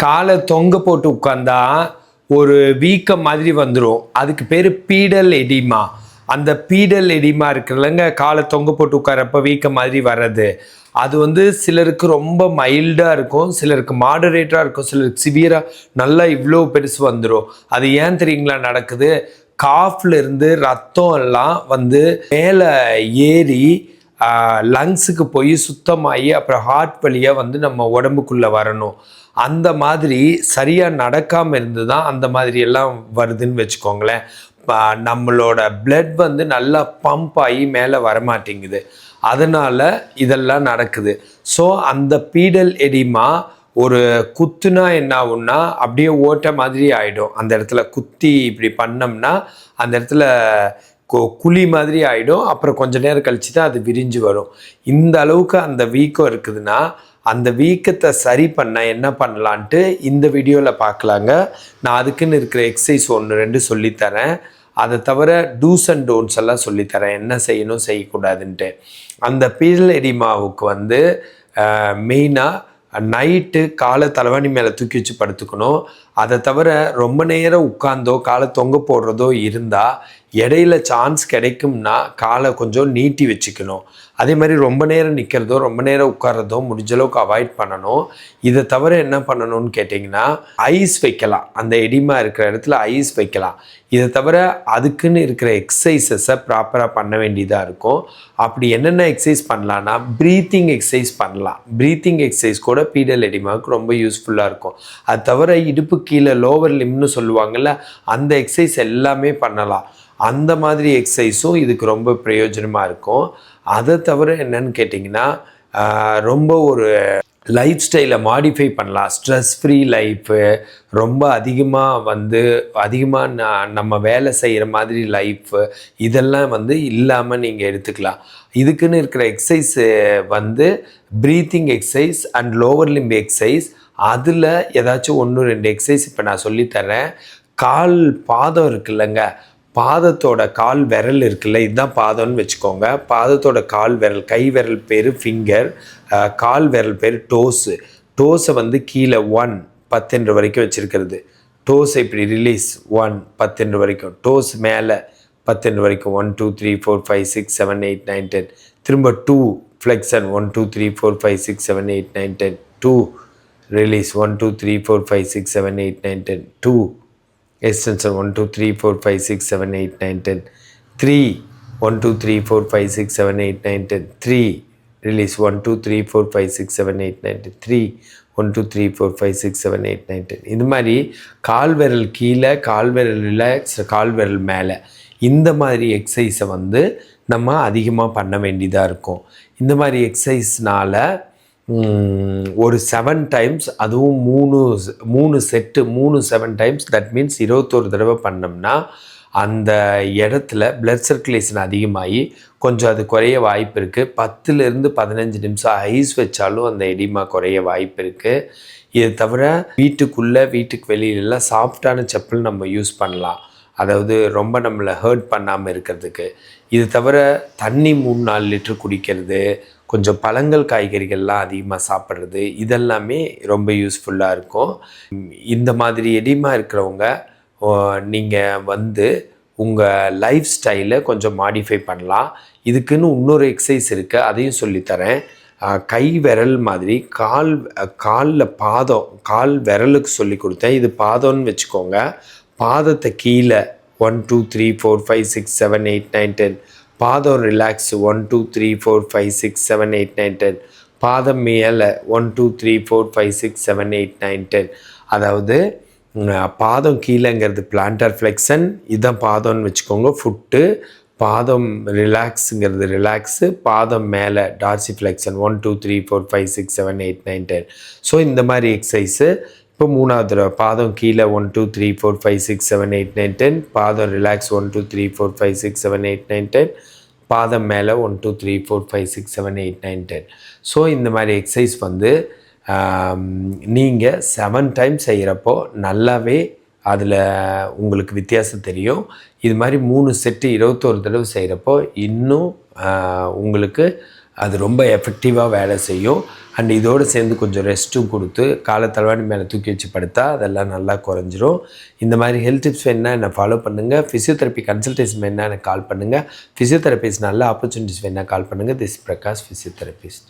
காலை தொங்க போட்டு உட்காந்தா ஒரு வீக்கம் மாதிரி வந்துடும். அதுக்கு பேர் பீடல் எடிமா. அந்த பீடல் எடிமா இருக்குல்லங்க, காலை தொங்க போட்டு உட்காரப்ப வீக்கம் மாதிரி வர்றது, அது வந்து சிலருக்கு ரொம்ப மைல்டாக இருக்கும், சிலருக்கு மாடரேட்டாக இருக்கும், சிலருக்கு சிவியராக நல்லா இவ்வளோ பெருசு வந்துடும். அது ஏன் தெரியுங்களா நடக்குது? காஃப்ல இருந்து ரத்தம் எல்லாம் வந்து மேலே ஏறி லங்ஸுக்கு போய் சுத்தமாகி அப்புறம் ஹார்ட் வழியாக வந்து நம்ம உடம்புக்குள்ளே வரணும். அந்த மாதிரி சரியாக நடக்காமல் இருந்து தான் அந்த மாதிரி எல்லாம் வருதுன்னு வச்சுக்கோங்களேன். நம்மளோட பிளட் வந்து நல்லா பம்ப் ஆகி மேலே வரமாட்டேங்குது, அதனால் இதெல்லாம் நடக்குது. ஸோ அந்த பீடல் எடிமா ஒரு குத்துனா என்ன ஆகும்னா அப்படியே ஓட்ட மாதிரி ஆகிடும். அந்த இடத்துல குத்தி இப்படி பண்ணோம்னா அந்த இடத்துல குழி மாதிரி ஆகிடும். அப்புறம் கொஞ்ச நேரம் கழிச்சு தான் அது விரிஞ்சு வரும். இந்த அளவுக்கு அந்த வீக்கம் இருக்குதுன்னா அந்த வீக்கத்தை சரி பண்ண என்ன பண்ணலான்ட்டு இந்த வீடியோவில் பார்க்கலாங்க. நான் அதுக்குன்னு இருக்கிற எக்ஸசைஸ் 1-2 சொல்லித்தரேன். அதை தவிர டூஸ் அண்ட் டோன்ட்ஸ் எல்லாம் சொல்லித்தரேன், என்ன செய்யணும் செய்யக்கூடாதுன்ட்டு. அந்த பீடல் எடிமாவுக்கு வந்து மெயினாக நைட்டு காலை தலைவாணி மேலே தூக்கி வச்சு படுத்துக்கணும். அதை தவிர ரொம்ப நேரம் உட்கார்ந்தோ காலை தொங்க போடுறதோ இருந்தால் இடையில சான்ஸ் கிடைக்கும்னா காலை கொஞ்சம் நீட்டி வச்சுக்கணும். அதே மாதிரி ரொம்ப நேரம் நிற்கிறதோ ரொம்ப நேரம் உட்கார்றதோ முடிஞ்ச அளவுக்கு அவாய்ட் பண்ணணும். இதை தவிர என்ன பண்ணணும்னு கேட்டிங்கன்னா ஐஸ் வைக்கலாம், அந்த எடிமா இருக்கிற இடத்துல ஐஸ் வைக்கலாம். இதை தவிர அதுக்குன்னு இருக்கிற எக்ஸசைசஸை ப்ராப்பராக பண்ண வேண்டியதாக இருக்கும். அப்படி என்னென்ன எக்ஸசைஸ் பண்ணலான்னா ப்ரீத்திங் எக்ஸசைஸ் பண்ணலாம். ப்ரீத்திங் எக்ஸசைஸ் கூட பீடல் எடிமாவுக்கு ரொம்ப யூஸ்ஃபுல்லாக இருக்கும். அது தவிர இடுப்பு கீழே லோவர் லிம்னு சொல்லுவாங்கள்ல, அந்த எக்ஸசைஸ் எல்லாமே பண்ணலாம். அந்த மாதிரி எக்ஸசைஸும் இதுக்கு ரொம்ப பிரயோஜனமாக இருக்கும். அதை தவிர என்னன்னு கேட்டிங்கன்னா ரொம்ப ஒரு லைஃப் ஸ்டைலை மாடிஃபை பண்ணலாம். ஸ்ட்ரெஸ் ஃப்ரீ லைஃபு, ரொம்ப அதிகமாக நம்ம வேலை செய்கிற மாதிரி லைஃபு, இதெல்லாம் வந்து இல்லாமல் நீங்கள் எடுத்துக்கலாம். இதுக்குன்னு இருக்கிற எக்ஸசைஸு வந்து breathing exercise and lower limb exercise. அதில் ஏதாச்சும் 1-2 எக்ஸசைஸ் இப்போ நான் சொல்லித்தரேன். பாதம் இருக்குல்லங்க, பாதத்தோட கால் விரல் இருக்குல்ல, இதுதான் பாதம்னு வச்சுக்கோங்க. பாதத்தோட கால் விரல், கை விரல் பேர் ஃபிங்கர், கால் விரல் பேர் டோஸு. டோஸை வந்து கீழே 1 10 வரைக்கும் வச்சுருக்கிறது. டோஸை இப்படி ரிலீஸ் 1 10 வரைக்கும், டோஸ் மேலே 10 வரைக்கும், 1 2 3 4 5 6 7 8 9 10. திரும்ப 2 ஃப்ளெக்ஷன், 1 2 3 4 5 6 7 8 9 10. 2 ரிலீஸ், 1 2 3 4 5 6 7 8 9 10. 2 extension, 1 2 3 4 5 6 7 8 9 10. 3 1 2 3 4 5 6 7 8 9 10. 3 release, 1 2 3 4 5 6 7 8 9 10. 3 1 2 3 4 5 6 7 8 9 10. இந்த மாதிரி கால் விரல் கீழே, கால் விரல் ரிலாக்ஸ், கால் விரல் மேலே, இந்த மாதிரி எக்ஸசைஸை வந்து நம்ம அதிகமாக பண்ண வேண்டியதாக இருக்கும். இந்த மாதிரி எக்ஸசைஸ்னால் ஒரு 7 டைம்ஸ், அதுவும் 3 செட்டு, 7 டைம்ஸ், தட் மீன்ஸ் 21 தடவை பண்ணோம்னா அந்த இடத்துல பிளட் சர்க்குலேஷன் அதிகமாகி கொஞ்சம் அது குறைய வாய்ப்பு இருக்குது. 10லேருந்து 15 நிமிஷம் ஐஸ் வச்சாலும் அந்த எடிமா குறைய வாய்ப்பு இருக்குது. இது தவிர வீட்டுக்கு வெளியிலலாம் சாஃப்டான செப்பல் நம்ம யூஸ் பண்ணலாம், அதாவது ரொம்ப நம்மளை ஹர்ட் பண்ணாமல் இருக்கிறதுக்கு. இது தவிர தண்ணி 3-4 லிட்டர் குடிக்கிறது, கொஞ்சம் பழங்கள் காய்கறிகள்லாம் அதிகமாக சாப்பிட்றது, இதெல்லாமே ரொம்ப யூஸ்ஃபுல்லாக இருக்கும். இந்த மாதிரி எடிமா இருக்கிறவங்க நீங்கள் வந்து உங்கள் லைஃப் ஸ்டைலை கொஞ்சம் மாடிஃபை பண்ணலாம். இதுக்குன்னு இன்னொரு எக்ஸசைஸ் இருக்குது, அதையும் சொல்லித்தரேன். கை விரல் மாதிரி காலில் கால் விரலுக்கு சொல்லி கொடுத்தேன். இது பாதம்னு வச்சுக்கோங்க. பாதத்தை கீழே 1 2 3 4 5 6 7 8 9 10. பாதம் ரிலாக்ஸ், 1 2 3 4 5 6 7 8 9 10. பாதம் மேலே 1 2 3 4 5 6 7 8 9 10. அதாவது பாதம் கீழேங்கிறது பிளான்டர் ஃப்ளெக்ஷன், இதுதான் பாதம்னு வச்சுக்கோங்க. ஃபுட்டு பாதம் ரிலாக்ஸுங்கிறது ரிலாக்ஸு, பாதம் மேலே டார்சி ஃப்ளெக்ஷன் 1 2 3 4 5 6 7 8 9 10. ஸோ இந்த மாதிரி எக்ஸசைஸு. இப்போ 3வது தடவை பாதம் கீழே 1 2 3 4 5 6 7 8 9 10. பாதம் ரிலாக்ஸ் 1 2 3 4 5 6 7 8 9 10. பாதம் மேலே 1 2 3 4 5 6 7 8 9 10. ஸோ இந்த மாதிரி எக்ஸசைஸ் வந்து நீங்கள் 7 டைம்ஸ் செய்கிறப்போ நல்லாவே அதில் உங்களுக்கு வித்தியாசம் தெரியும். இது மாதிரி 3 செட்டு 21 தடவை செய்கிறப்போ இன்னும் உங்களுக்கு அது ரொம்ப எஃபெக்டிவாக வேலை செய்யும். அண்ட் இதோடு சேர்ந்து கொஞ்சம் ரெஸ்ட்டும் கொடுத்து தலைவாணி மேலே தூக்கி வச்சு படுத்தா அதெல்லாம் நல்லா குறைஞ்சிரும். இந்த மாதிரி ஹெல்த் டிப்ஸ் வேணுன்னா என்னை ஃபாலோ பண்ணுங்கள். ஃபிசியோதெரப்பி கன்சல்டேஷன் வேணுன்னா எனக்கு கால் பண்ணுங்கள். ஃபிசியோதெரபிஸ்ட் நல்ல ஆப்பர்ச்சுனிட்டிஸ் வேணுன்னா கால் பண்ணுங்கள். This Prakash physiotherapist.